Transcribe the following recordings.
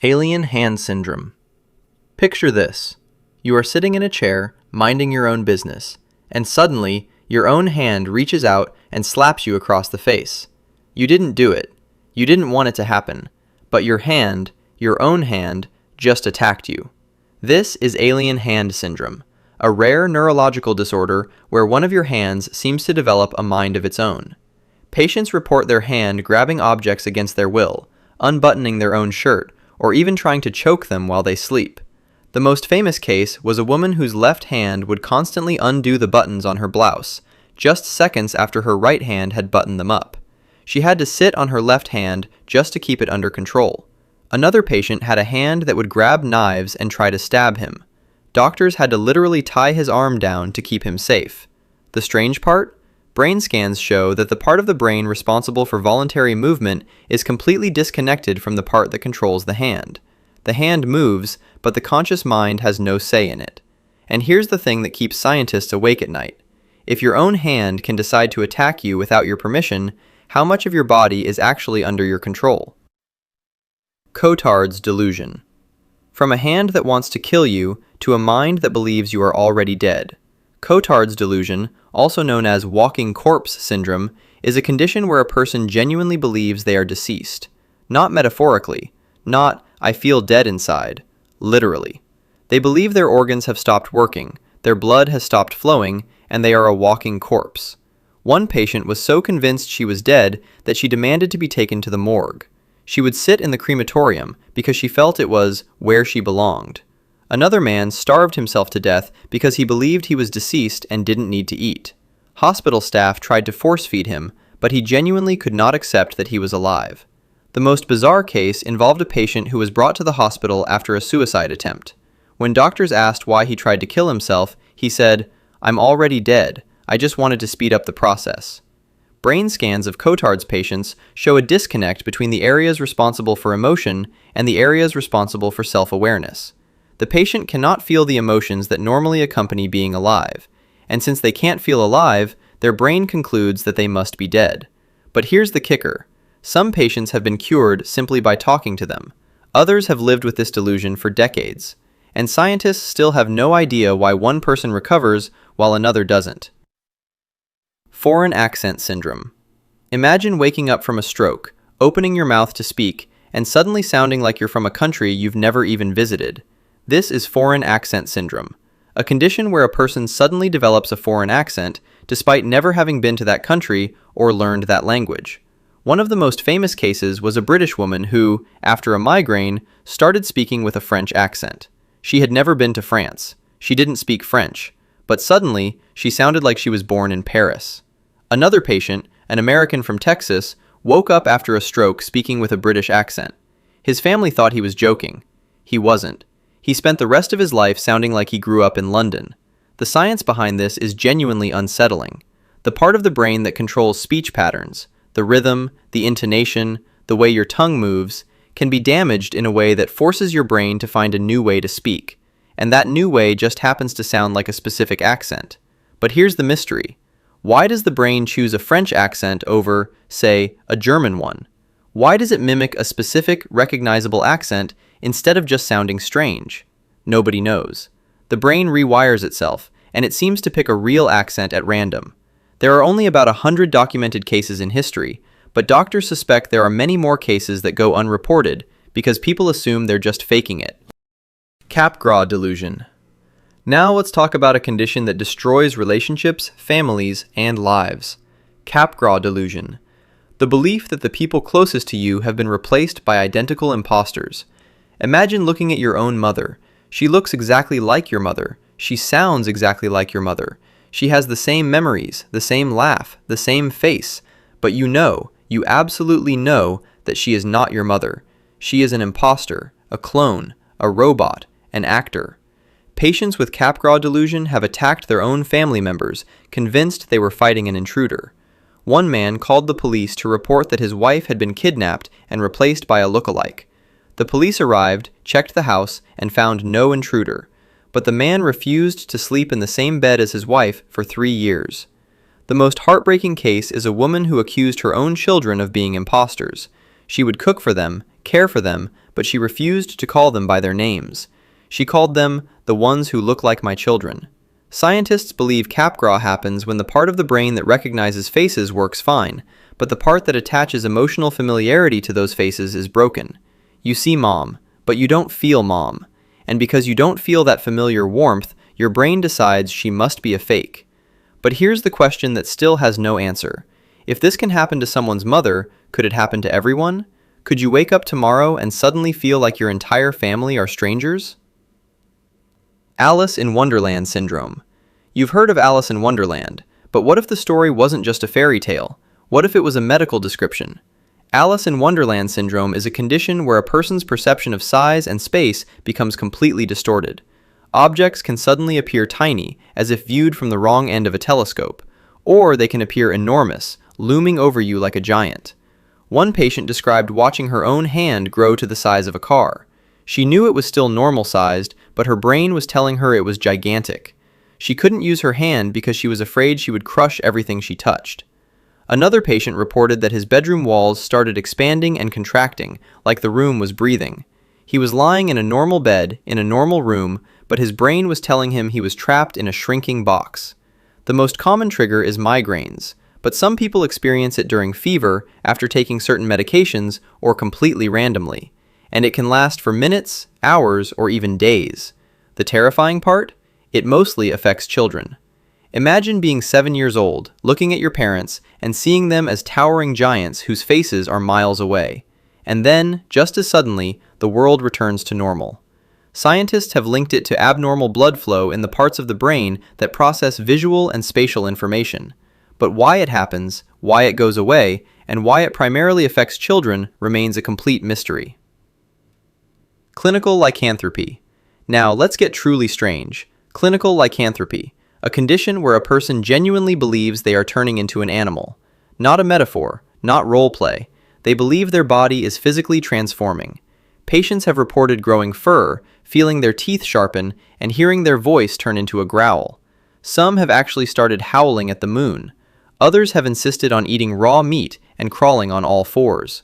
Alien hand syndrome. Picture this. You are sitting in a chair, minding your own business, and suddenly, your own hand reaches out and slaps you across the face. You didn't do it. You didn't want it to happen. But your hand, your own hand, just attacked you. This is alien hand syndrome, a rare neurological disorder where one of your hands seems to develop a mind of its own. Patients report their hand grabbing objects against their will, unbuttoning their own shirt, or even trying to choke them while they sleep. The most famous case was a woman whose left hand would constantly undo the buttons on her blouse, just seconds after her right hand had buttoned them up. She had to sit on her left hand just to keep it under control. Another patient had a hand that would grab knives and try to stab him. Doctors had to literally tie his arm down to keep him safe. The strange part? Brain scans show that the part of the brain responsible for voluntary movement is completely disconnected from the part that controls the hand. The hand moves, but the conscious mind has no say in it. And here's the thing that keeps scientists awake at night. If your own hand can decide to attack you without your permission, how much of your body is actually under your control? Cotard's Delusion. From a hand that wants to kill you to a mind that believes you are already dead. Cotard's delusion, also known as walking corpse syndrome, is a condition where a person genuinely believes they are deceased. Not metaphorically, not, I feel dead inside, literally. They believe their organs have stopped working, their blood has stopped flowing, and they are a walking corpse. One patient was so convinced she was dead that she demanded to be taken to the morgue. She would sit in the crematorium because she felt it was where she belonged. Another man starved himself to death because he believed he was deceased and didn't need to eat. Hospital staff tried to force feed him, but he genuinely could not accept that he was alive. The most bizarre case involved a patient who was brought to the hospital after a suicide attempt. When doctors asked why he tried to kill himself, he said, "I'm already dead. I just wanted to speed up the process." Brain scans of Cotard's patients show a disconnect between the areas responsible for emotion and the areas responsible for self-awareness. The patient cannot feel the emotions that normally accompany being alive, and since they can't feel alive, their brain concludes that they must be dead. But here's the kicker. Some patients have been cured simply by talking to them. Others have lived with this delusion for decades, and scientists still have no idea why one person recovers while another doesn't. Foreign accent syndrome. Imagine waking up from a stroke, opening your mouth to speak, and suddenly sounding like you're from a country you've never even visited. This is foreign accent syndrome, a condition where a person suddenly develops a foreign accent despite never having been to that country or learned that language. One of the most famous cases was a British woman who, after a migraine, started speaking with a French accent. She had never been to France. She didn't speak French, but suddenly she sounded like she was born in Paris. Another patient, an American from Texas, woke up after a stroke speaking with a British accent. His family thought he was joking. He wasn't. He spent the rest of his life sounding like he grew up in London. The science behind this is genuinely unsettling. The part of the brain that controls speech patterns, the rhythm, the intonation, the way your tongue moves, can be damaged in a way that forces your brain to find a new way to speak. And that new way just happens to sound like a specific accent. But here's the mystery. Why does the brain choose a French accent over, say, a German one? Why does it mimic a specific, recognizable accent instead of just sounding strange? Nobody knows. The brain rewires itself, and it seems to pick a real accent at random. There are only about 100 documented cases in history, but doctors suspect there are many more cases that go unreported because people assume they're just faking it. Capgras Delusion. Now let's talk about a condition that destroys relationships, families, and lives. Capgras Delusion. The belief that the people closest to you have been replaced by identical imposters. Imagine looking at your own mother. She looks exactly like your mother. She sounds exactly like your mother. She has the same memories, the same laugh, the same face. But you absolutely know that she is not your mother. She is an imposter, a clone, a robot, an actor. Patients with Capgras delusion have attacked their own family members, convinced they were fighting an intruder. One man called the police to report that his wife had been kidnapped and replaced by a look-alike. The police arrived, checked the house, and found no intruder. But the man refused to sleep in the same bed as his wife for 3 years. The most heartbreaking case is a woman who accused her own children of being imposters. She would cook for them, care for them, but she refused to call them by their names. She called them the ones who look like my children. Scientists believe Capgras happens when the part of the brain that recognizes faces works fine, but the part that attaches emotional familiarity to those faces is broken. You see mom, but you don't feel mom. And because you don't feel that familiar warmth, your brain decides she must be a fake. But here's the question that still has no answer. If this can happen to someone's mother, could it happen to everyone? Could you wake up tomorrow and suddenly feel like your entire family are strangers? Alice in Wonderland syndrome. You've heard of Alice in Wonderland, but what if the story wasn't just a fairy tale? What if it was a medical description? Alice in Wonderland syndrome is a condition where a person's perception of size and space becomes completely distorted. Objects can suddenly appear tiny, as if viewed from the wrong end of a telescope, or they can appear enormous, looming over you like a giant. One patient described watching her own hand grow to the size of a car. She knew it was still normal-sized, but her brain was telling her it was gigantic. She couldn't use her hand because she was afraid she would crush everything she touched. Another patient reported that his bedroom walls started expanding and contracting, like the room was breathing. He was lying in a normal bed, in a normal room, but his brain was telling him he was trapped in a shrinking box. The most common trigger is migraines, but some people experience it during fever, after taking certain medications, or completely randomly. And it can last for minutes, hours, or even days. The terrifying part? It mostly affects children. Imagine being 7 years old, looking at your parents, and seeing them as towering giants whose faces are miles away. And then, just as suddenly, the world returns to normal. Scientists have linked it to abnormal blood flow in the parts of the brain that process visual and spatial information. But why it happens, why it goes away, and why it primarily affects children remains a complete mystery. Clinical lycanthropy. Now, let's get truly strange. Clinical lycanthropy, a condition where a person genuinely believes they are turning into an animal. Not a metaphor, not role play. They believe their body is physically transforming. Patients have reported growing fur, feeling their teeth sharpen, and hearing their voice turn into a growl. Some have actually started howling at the moon. Others have insisted on eating raw meat and crawling on all fours.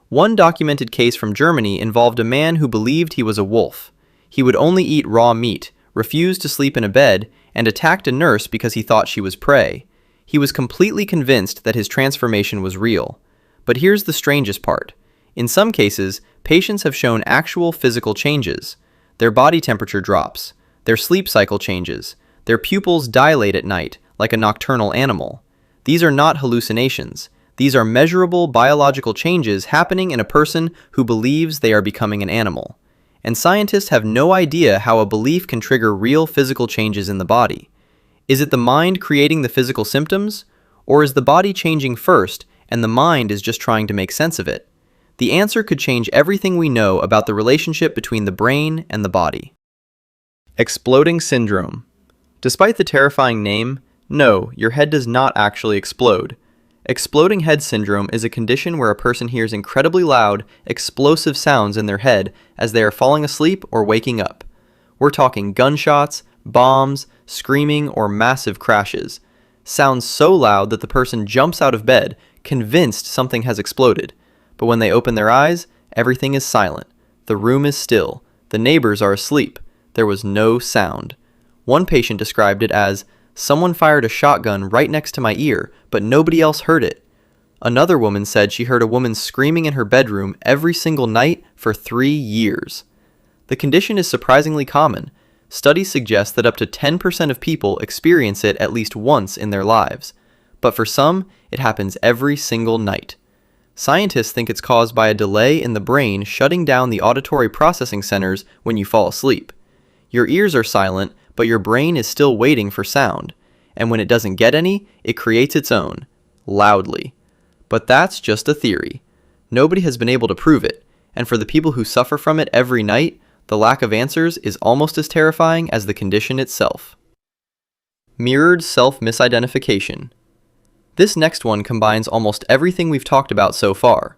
One documented case from Germany involved a man who believed he was a wolf. He would only eat raw meat, refused to sleep in a bed, and attacked a nurse because he thought she was prey. He was completely convinced that his transformation was real. But here's the strangest part. In some cases, patients have shown actual physical changes. Their body temperature drops. Their sleep cycle changes. Their pupils dilate at night, like a nocturnal animal. These are not hallucinations. These are measurable biological changes happening in a person who believes they are becoming an animal. And scientists have no idea how a belief can trigger real physical changes in the body. Is it the mind creating the physical symptoms? Or is the body changing first and the mind is just trying to make sense of it? The answer could change everything we know about the relationship between the brain and the body. Exploding syndrome. Despite the terrifying name, no, your head does not actually explode. Exploding head syndrome is a condition where a person hears incredibly loud, explosive sounds in their head as they are falling asleep or waking up. We're talking gunshots, bombs, screaming, or massive crashes. Sounds so loud that the person jumps out of bed, convinced something has exploded. But when they open their eyes, everything is silent. The room is still. The neighbors are asleep. There was no sound. One patient described it as, "Someone fired a shotgun right next to my ear, but nobody else heard it." Another woman said she heard a woman screaming in her bedroom every single night for 3 years. The condition is surprisingly common. Studies suggest that up to 10% of people experience it at least once in their lives. But for some, it happens every single night. Scientists think it's caused by a delay in the brain shutting down the auditory processing centers when you fall asleep. Your ears are silent, but your brain is still waiting for sound. And when it doesn't get any, it creates its own, loudly. But that's just a theory. Nobody has been able to prove it, and for the people who suffer from it every night, the lack of answers is almost as terrifying as the condition itself. Mirrored self-misidentification. This next one combines almost everything we've talked about so far.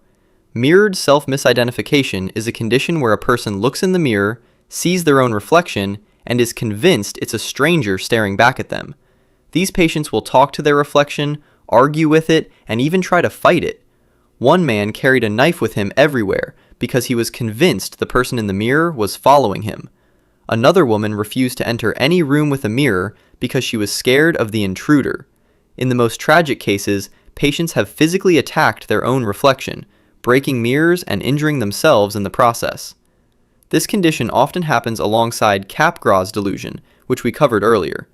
Mirrored self-misidentification is a condition where a person looks in the mirror, sees their own reflection, and is convinced it's a stranger staring back at them. These patients will talk to their reflection, argue with it, and even try to fight it. One man carried a knife with him everywhere, because he was convinced the person in the mirror was following him. Another woman refused to enter any room with a mirror because she was scared of the intruder. In the most tragic cases, patients have physically attacked their own reflection, breaking mirrors and injuring themselves in the process. This condition often happens alongside Capgras Delusion, which we covered earlier.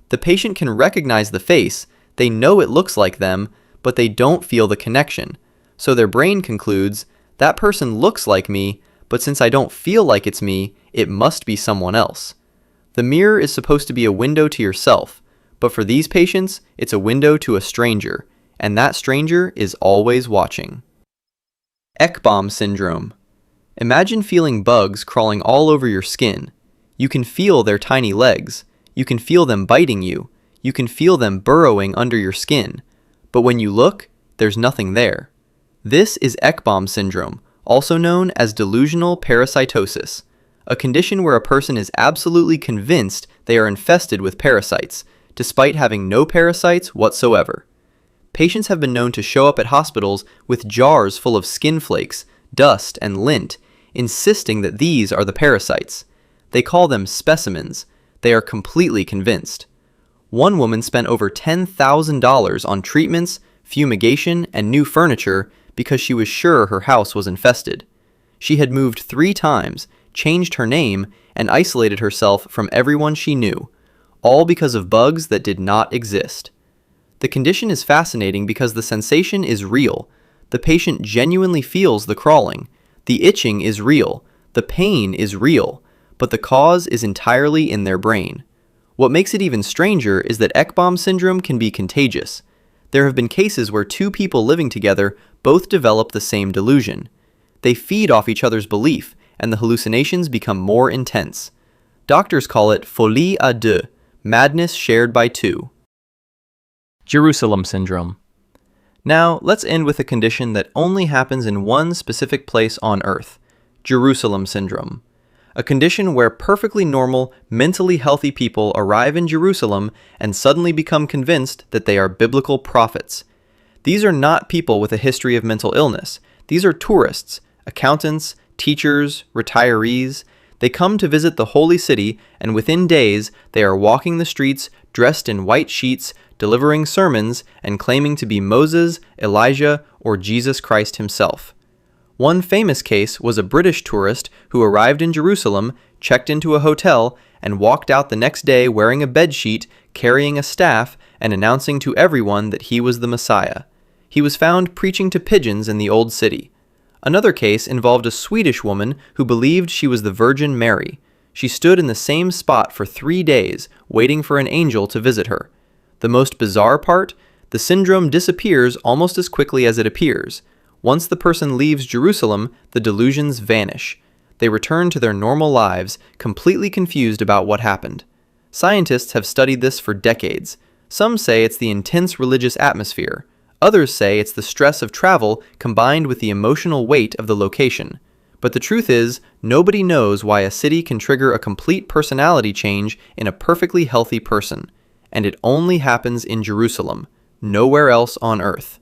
The patient can recognize the face, they know it looks like them, but they don't feel the connection. So their brain concludes, that person looks like me, but since I don't feel like it's me, it must be someone else. The mirror is supposed to be a window to yourself, but for these patients, it's a window to a stranger, and that stranger is always watching. Ekbom syndrome. Imagine feeling bugs crawling all over your skin. You can feel their tiny legs. You can feel them biting you. You can feel them burrowing under your skin. But when you look, there's nothing there. This is Ekbom syndrome, also known as delusional parasitosis, a condition where a person is absolutely convinced they are infested with parasites, despite having no parasites whatsoever. Patients have been known to show up at hospitals with jars full of skin flakes, dust, and lint, insisting that these are the parasites. They call them specimens. They are completely convinced. One woman spent over $10,000 on treatments, fumigation, and new furniture because she was sure her house was infested. She had moved 3 times, changed her name, and isolated herself from everyone she knew, all because of bugs that did not exist. The condition is fascinating because the sensation is real. The patient genuinely feels the crawling. The itching is real. The pain is real. But the cause is entirely in their brain. What makes it even stranger is that Ekbom syndrome can be contagious. There have been cases where 2 people living together both develop the same delusion. They feed off each other's belief, and the hallucinations become more intense. Doctors call it folie à deux, madness shared by 2. Jerusalem syndrome. Now, let's end with a condition that only happens in one specific place on Earth, Jerusalem syndrome. A condition where perfectly normal, mentally healthy people arrive in Jerusalem and suddenly become convinced that they are biblical prophets. These are not people with a history of mental illness. These are tourists, accountants, teachers, retirees. They come to visit the holy city, and within days, they are walking the streets dressed in white sheets, delivering sermons, and claiming to be Moses, Elijah, or Jesus Christ himself. One famous case was a British tourist who arrived in Jerusalem, checked into a hotel, and walked out the next day wearing a bedsheet, carrying a staff, and announcing to everyone that he was the Messiah. He was found preaching to pigeons in the old city. Another case involved a Swedish woman who believed she was the Virgin Mary. She stood in the same spot for 3 days, waiting for an angel to visit her. The most bizarre part? The syndrome disappears almost as quickly as it appears. Once the person leaves Jerusalem, the delusions vanish. They return to their normal lives, completely confused about what happened. Scientists have studied this for decades. Some say it's the intense religious atmosphere. Others say it's the stress of travel combined with the emotional weight of the location. But the truth is, nobody knows why a city can trigger a complete personality change in a perfectly healthy person. And it only happens in Jerusalem, nowhere else on Earth.